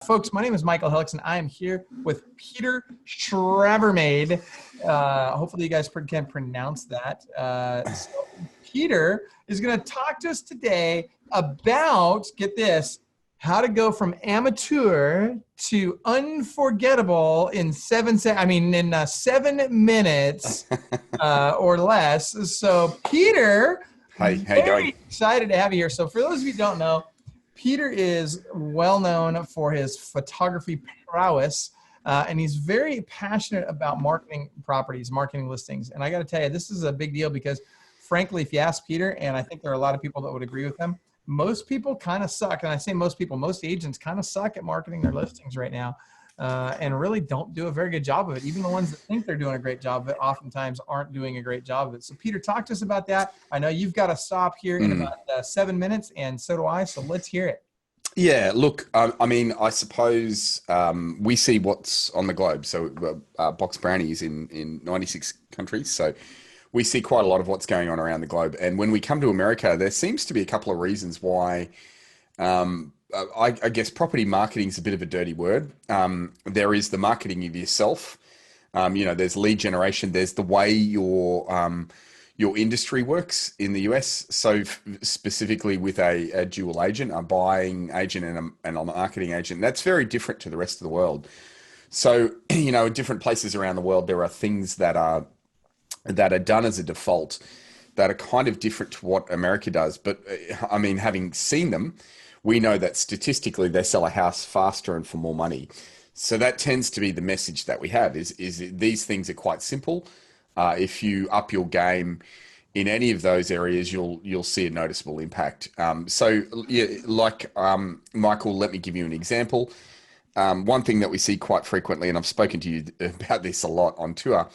Folks, my name is Michael Helix, and I am here with Peter Schravemade. Hopefully, you guys can pronounce that. So Peter is going to talk to us today about, get this, how to go from amateur to unforgettable in 7 minutes or less. So, Peter, Hey, how you very going? excited to have you here. So, for those of you who don't know, Peter is well known for his photography prowess, and he's very passionate about marketing properties, marketing listings. And I got to tell you, this is a big deal because, frankly, if you ask Peter, and I think there are a lot of people that would agree with him, most people kind of suck. And I say most people, most agents kind of suck at marketing their listings right now, and really don't do a very good job of it. Even the ones that think they're doing a great job of it oftentimes aren't doing a great job of it. So Peter, talk to us about that. I know you've got to stop here in about 7 minutes, and so do I. So let's hear it. Yeah, look, I suppose we see what's on the globe. So Box Brownie is in 96 countries. So we see quite a lot of what's going on around the globe. And when we come to America, there seems to be a couple of reasons why I guess property marketing is a bit of a dirty word. There is the marketing of yourself. There's lead generation. There's the way your industry works in the US. So specifically with a dual agent, a buying agent and a marketing agent, that's very different to the rest of the world. So, in different places around the world, there are things that are done as a default that are kind of different to what America does. But having seen them, we know that statistically they sell a house faster and for more money. So that tends to be the message that we have is these things are quite simple. If you up your game in any of those areas, you'll see a noticeable impact. Michael, let me give you an example. One thing that we see quite frequently, and I've spoken to you about this a lot on tour,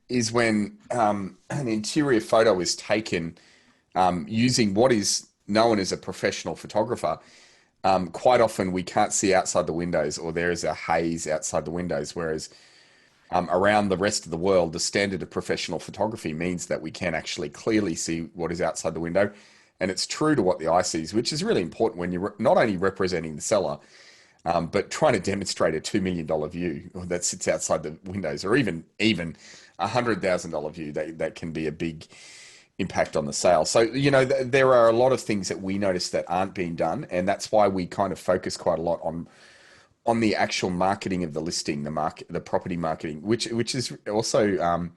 is when an interior photo is taken using what is known as a professional photographer. Quite often we can't see outside the windows, or there is a haze outside the windows, whereas around the rest of the world, the standard of professional photography means that we can actually clearly see what is outside the window. And it's true to what the eye sees, which is really important when you're not only representing the seller, but trying to demonstrate a $2 million view that sits outside the windows, or even $100,000 view that can be a big impact on the sale. So, there are a lot of things that we notice that aren't being done. And that's why we kind of focus quite a lot on the actual marketing of the listing, the property marketing, which is also,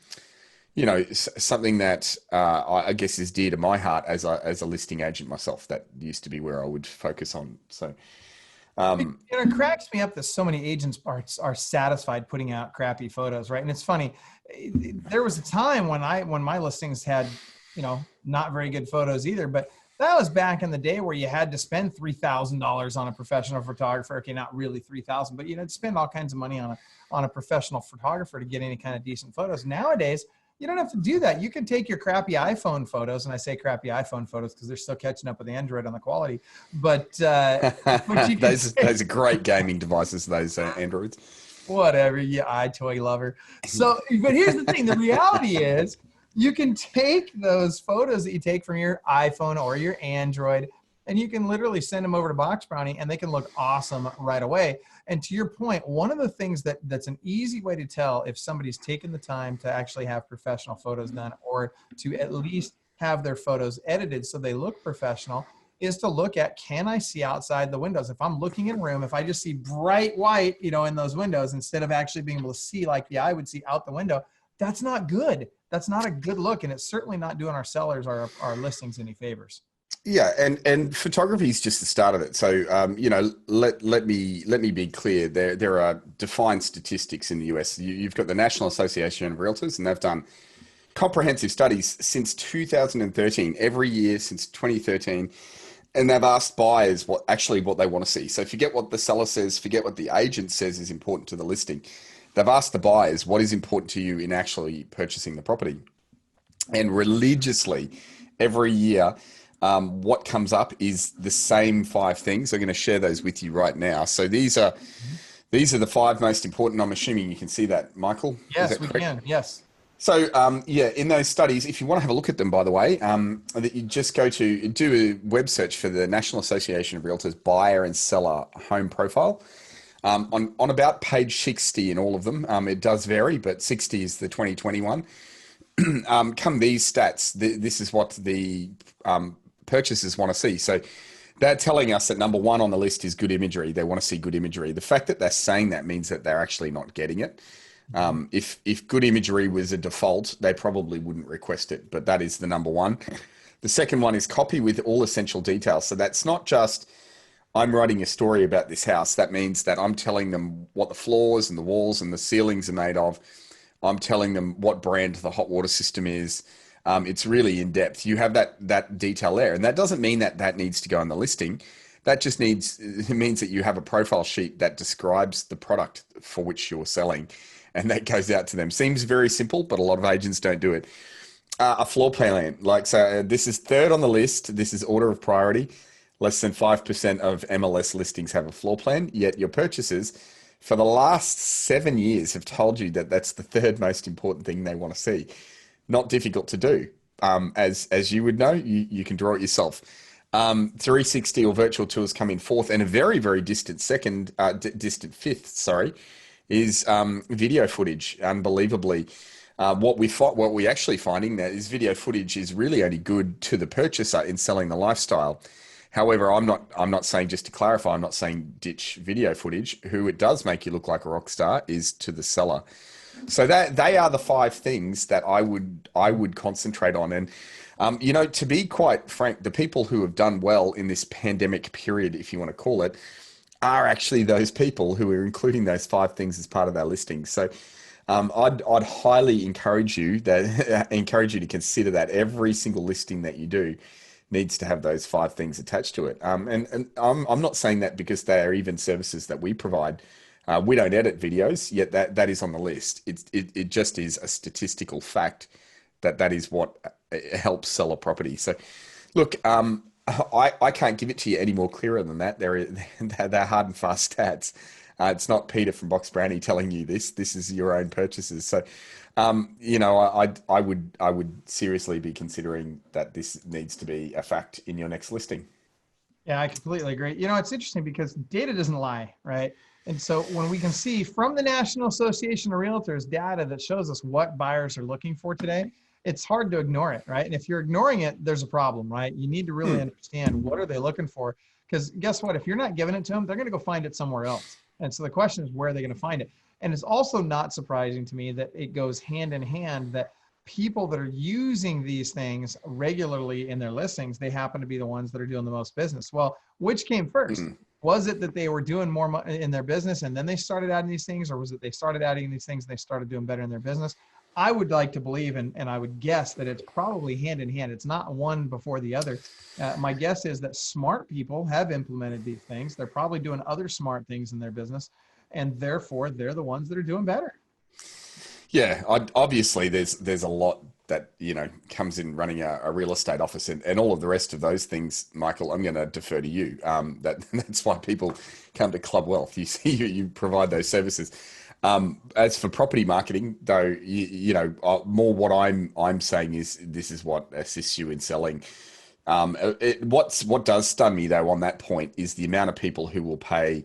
something that I guess is dear to my heart as a listing agent myself. That used to be where I would focus on. So, It cracks me up that so many agents are satisfied putting out crappy photos, right? And it's funny. There was a time when my listings had, not very good photos either, but that was back in the day where you had to spend $3,000 on a professional photographer. Okay, not really 3,000, but to spend all kinds of money on a professional photographer to get any kind of decent photos. Nowadays, you don't have to do that. You can take your crappy iPhone photos, and I say crappy iPhone photos because they're still catching up with Android on the quality. But you can those are great gaming devices, those Androids. Whatever, you iToy lover. So, but here's the thing: the reality is, you can take those photos that you take from your iPhone or your Android, and you can literally send them over to Box Brownie, and they can look awesome right away. And to your point, one of the things that's an easy way to tell if somebody's taken the time to actually have professional photos done, or to at least have their photos edited so they look professional, is to look at, can I see outside the windows? If I'm looking in a room, if I just see bright white, in those windows, instead of actually being able to see like the eye would see out the window, that's not good. That's not a good look. And it's certainly not doing our sellers or our listings any favors. Yeah, and photography is just the start of it. So, let me be clear. There are defined statistics in the US. You've got the National Association of Realtors, and they've done comprehensive studies since 2013, every year since 2013, and they've asked buyers what they want to see. So forget what the seller says, forget what the agent says is important to the listing. They've asked the buyers what is important to you in actually purchasing the property, and religiously every year, what comes up is the same 5 things. I'm going to share those with you right now. So these are the 5 most important. I'm assuming you can see that, Michael. Yes, we can. Yes. So, in those studies, if you want to have a look at them, by the way, that you just do a web search for the National Association of Realtors buyer and seller home profile. On about page 60 in all of them, it does vary, but 60 is the 2021. Come these stats, this is what the purchasers want to see. So they're telling us that number one on the list is good imagery. They want to see good imagery. The fact that they're saying that means that they're actually not getting it. If good imagery was a default, they probably wouldn't request it, but that is the number one. The second one is copy with all essential details. So that's not just I'm writing a story about this house. That means that I'm telling them what the floors and the walls and the ceilings are made of. I'm telling them what brand the hot water system is. It's really in depth. You have that detail there, and that doesn't mean that that needs to go on the listing. That just it means that you have a profile sheet that describes the product for which you're selling, and that goes out to them. Seems very simple, but a lot of agents don't do it. A floor plan, this is third on the list. This is order of priority. Less than 5% of MLS listings have a floor plan, yet your purchasers for the last 7 years have told you that that's the third most important thing they want to see. Not difficult to do. As you would know, you can draw it yourself. 360 or virtual tours come in fourth, and a very, very distant distant fifth, is video footage. Unbelievably, what we actually finding that is video footage is really only good to the purchaser in selling the lifestyle. However, I'm not saying, just to clarify, I'm not saying ditch video footage. Who it does make you look like a rock star is to the seller. So that they are the 5 things that I would concentrate on. And to be quite frank, the people who have done well in this pandemic period, if you want to call it, are actually those people who are including those 5 things as part of their listing. So I'd highly encourage you to consider that every single listing that you do needs to have those 5 things attached to it. And I'm not saying that because they are even services that we provide. We don't edit videos, yet that is on the list. It just is a statistical fact that is what helps sell a property. So, look, I can't give it to you any more clearer than that. They're hard and fast stats. It's not Peter from Box Brownie telling you this. This is your own purchases. So, I would seriously be considering that this needs to be a fact in your next listing. Yeah, I completely agree. It's interesting because data doesn't lie, right? And so when we can see from the National Association of Realtors data that shows us what buyers are looking for today, it's hard to ignore it, right? And if you're ignoring it, there's a problem, right? You need to really understand what are they looking for, because guess what? If you're not giving it to them, they're going to go find it somewhere else. And so the question is, where are they going to find it? And it's also not surprising to me that it goes hand in hand that people that are using these things regularly in their listings, they happen to be the ones that are doing the most business. Well, which came first? Was it that they were doing more money in their business and then they started adding these things, or was it they started adding these things and they started doing better in their business? I would like to believe, and I would guess that it's probably hand in hand. It's not one before the other. My guess is that smart people have implemented these things. They're probably doing other smart things in their business, and therefore they're the ones that are doing better. Yeah, obviously there's a lot that comes in running a real estate office and all of the rest of those things. Michael, I'm going to defer to you. That's why people come to Club Wealth. You see, you provide those services. As for property marketing, though, more what I'm saying is this is what assists you in selling. What does stun me though on that point is the amount of people who will pay,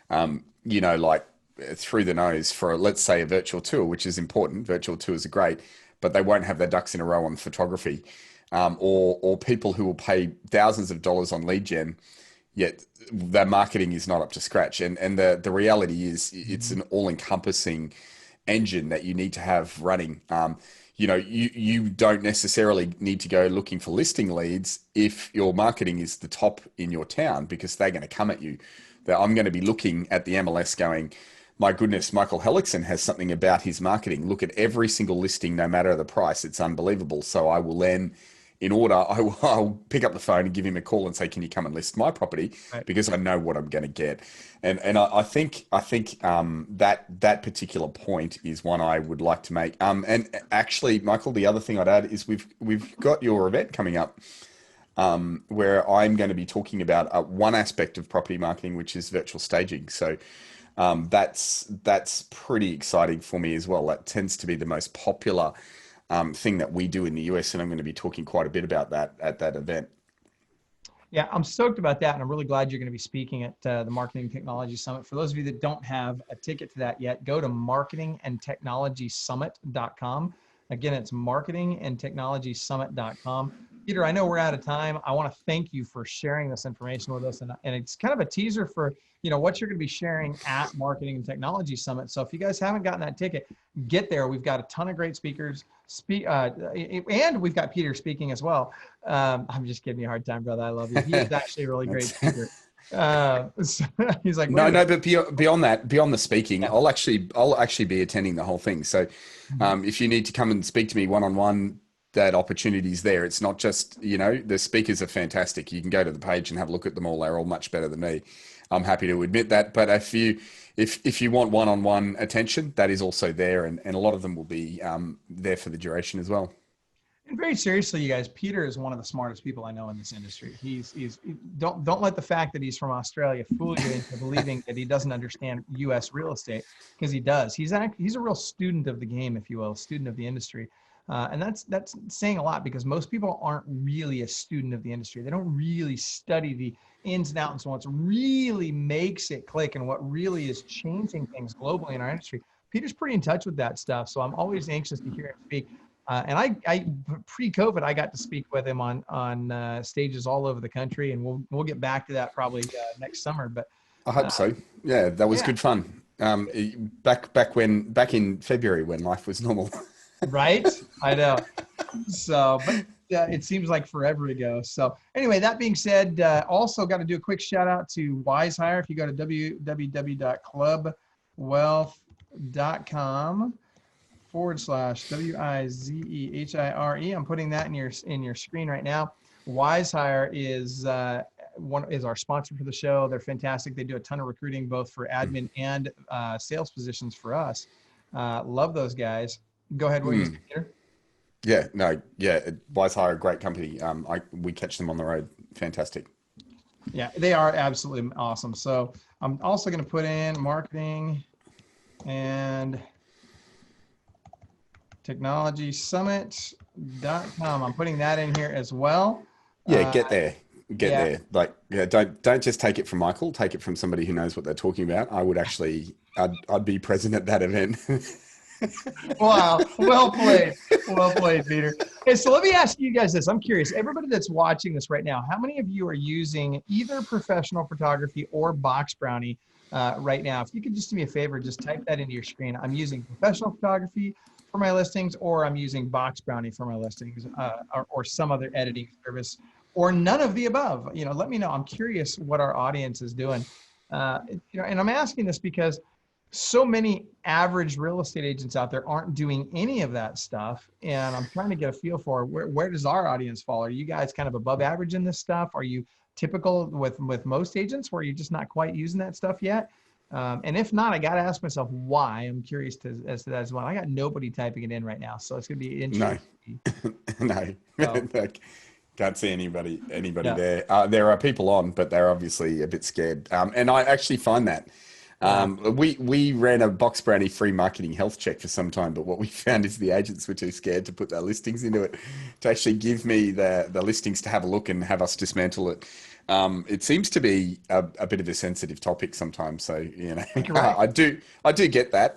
like through the nose for, let's say, a virtual tour, which is important. Virtual tours are great, but they won't have their ducks in a row on photography, or people who will pay thousands of dollars on lead gen, yet their marketing is not up to scratch. And the reality is it's an all-encompassing engine that you need to have running. You don't necessarily need to go looking for listing leads if your marketing is the top in your town, because they're going to come at you. I'm going to be looking at the MLS going, my goodness, Michael Hellickson has something about his marketing. Look at every single listing, no matter the price. It's unbelievable. So I will then, I'll pick up the phone and give him a call and say, can you come and list my property? Right. Because I know what I'm going to get. And I think that particular point is one I would like to make. And actually, Michael, the other thing I'd add is we've got your event coming up, where I'm going to be talking about one aspect of property marketing, which is virtual staging. So that's pretty exciting for me as well. That tends to be the most popular thing that we do in the US, and I'm going to be talking quite a bit about that at that event. Yeah, I'm stoked about that, and I'm really glad you're going to be speaking at the Marketing Technology Summit. For those of you that don't have a ticket to that yet, go to marketingandtechnologysummit.com. Again, it's marketingandtechnologysummit.com. Peter, I know we're out of time. I want to thank you for sharing this information with us, and it's kind of a teaser for what you're going to be sharing at Marketing and Technology Summit. So if you guys haven't gotten that ticket, get there. We've got a ton of great speakers, and we've got Peter speaking as well. I'm just giving you a hard time, brother. I love you. He is actually a really great speaker. So he's like, No, but beyond that, beyond the speaking, yeah. I'll actually be attending the whole thing. So, if you need to come and speak to me one-on-one, that opportunity's there. It's not just, the speakers are fantastic. You can go to the page and have a look at them all. They're all much better than me. I'm happy to admit that. But if you want one-on-one attention, that is also there, and a lot of them will be there for the duration as well. And very seriously, you guys, Peter is one of the smartest people I know in this industry. Don't let the fact that he's from Australia fool you into believing that he doesn't understand U.S. real estate, because he does. He's a real student of the game, if you will, student of the industry. And that's saying a lot, because most people aren't really a student of the industry. They don't really study the ins and outs and what really makes it click and what really is changing things globally in our industry. Peter's pretty in touch with that stuff, so I'm always anxious to hear him speak. And I pre-COVID, I got to speak with him on stages all over the country, and we'll get back to that probably next summer. But I hope so. Yeah, that was good fun. Back in February when life was normal. Right, I know. So, but it seems like forever ago. So anyway, that being said, also got to do a quick shout out to WiseHire. If you go to www.clubwealth.com/WIZEHIRE. I'm putting that in your screen right now. WiseHire is our sponsor for the show. They're fantastic. They do a ton of recruiting, both for admin and sales positions for us. Love those guys. Go ahead, what you say, Peter? WiseHire, a great company. We catch them on the road. Fantastic. Yeah, they are absolutely awesome. So I'm also going to put in marketing and technology summit.com. I'm putting that in here as well. Yeah, get there. There. Like, don't just take it from Michael. Take it from somebody who knows what they're talking about. I'd be present at that event. Wow. Well played, Peter. Okay, so let me ask you guys this. I'm curious, everybody that's watching this right now, how many of you are using either professional photography or Box Brownie right now? If you could just do me a favor, just type that into your screen. I'm using professional photography for my listings, or I'm using Box Brownie for my listings, or some other editing service, or none of the above. Let me know. I'm curious what our audience is doing. And I'm asking this because so many average real estate agents out there aren't doing any of that stuff. And I'm trying to get a feel for where does our audience fall? Are you guys kind of above average in this stuff? Are you typical with most agents where you're just not quite using that stuff yet? And if not, I got to ask myself why. I'm curious as to that as well. I got nobody typing it in right now, so it's going to be interesting. No. Can't see anybody there. There are people on, but they're obviously a bit scared. And I actually find that. We ran a Box Brownie free marketing health check for some time, but what we found is the agents were too scared to put their listings into it, to actually give me the listings to have a look and have us dismantle it. It seems to be a bit of a sensitive topic sometimes. So, I do get that.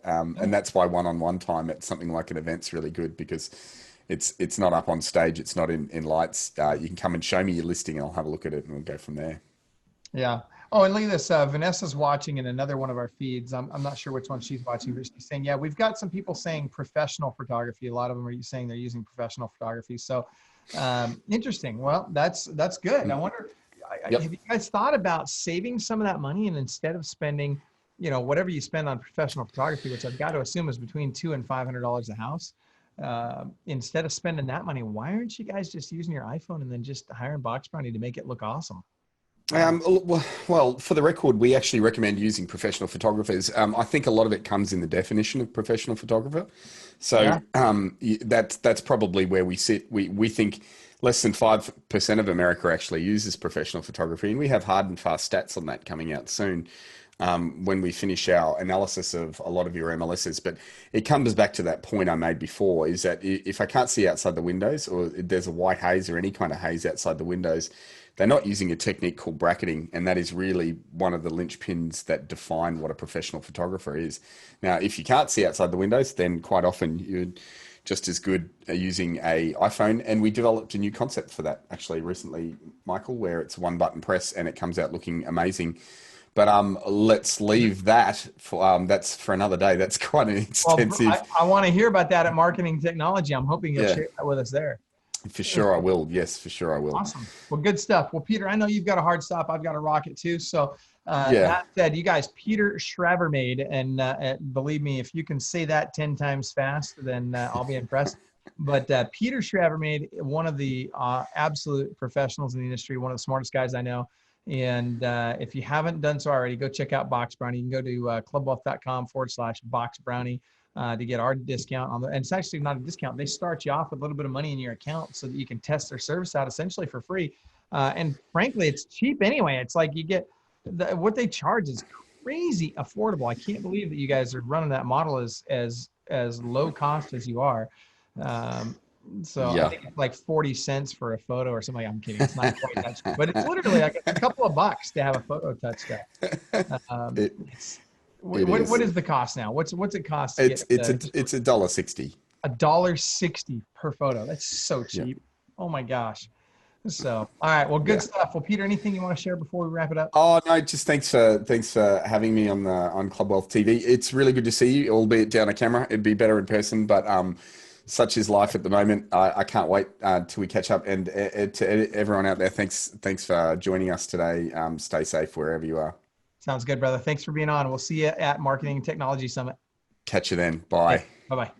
And that's why one-on-one time at something like an event's really good, because it's not up on stage. It's not in lights. You can come and show me your listing and I'll have a look at it and we'll go from there. Yeah. Oh, and look at this. Vanessa's watching in another one of our feeds. I'm not sure which one she's watching, but she's saying, yeah, we've got some people saying professional photography. A lot of them are saying they're using professional photography. So interesting. Well, that's good. I wonder, have you guys thought about saving some of that money, and instead of spending, whatever you spend on professional photography, which I've got to assume is between $200 and $500 a house, instead of spending that money, why aren't you guys just using your iPhone and then just hiring Box Brownie to make it look awesome? Well, for the record, we actually recommend using professional photographers. I think a lot of it comes in the definition of professional photographer. So that's probably where we sit. We think less than 5% of America actually uses professional photography, and we have hard and fast stats on that coming out soon. when we finish our analysis of a lot of your MLSs. But it comes back to that point I made before, is that if I can't see outside the windows, or there's a white haze or any kind of haze outside the windows, they're not using a technique called bracketing, and that is really one of the linchpins that define what a professional photographer is. Now, if you can't see outside the windows, then quite often you're just as good using a iPhone, and we developed a new concept for that actually recently, Michael, where it's one button press and it comes out looking amazing. But let's leave that for that's for another day. That's quite an extensive. Well, I want to hear about that at Marketing Technology. I'm hoping you'll Yeah. share that with us there. For sure I will. Yes, for sure I will. Awesome. Well, good stuff. Well, Peter, I know you've got a hard stop. I've got a rocket too. So Yeah. that said, you guys, Peter Schravemade, and believe me, if you can say that 10 times fast, then I'll be impressed. But Peter Schravemade, one of the absolute professionals in the industry, one of the smartest guys I know. And if you haven't done so already, go check out Box Brownie. You can go to clubwealth.com/Box Brownie. To get our discount on the, and it's actually not a discount. They start you off with a little bit of money in your account so that you can test their service out essentially for free. And frankly, it's cheap anyway. It's like you get what they charge is crazy affordable. I can't believe that you guys are running that model as low cost as you are. So Yeah. I think it's like 40 cents for a photo or something. I'm kidding. It's not quite that cheap, but it's literally like a couple of bucks to have a photo touched up. What is the cost now? What's it cost? It's $1.60. $1.60 per photo. That's so cheap. Yeah. Oh my gosh. So, all right. Well, good stuff. Well, Peter, anything you want to share before we wrap it up? Oh no, just thanks for having me on Club Wealth TV. It's really good to see you, albeit down a camera. It'd be better in person, but such is life at the moment. I can't wait till we catch up. And to everyone out there, thanks for joining us today. Stay safe wherever you are. Sounds good, brother. Thanks for being on. We'll see you at Marketing Technology Summit. Catch you then. Bye. Bye-bye.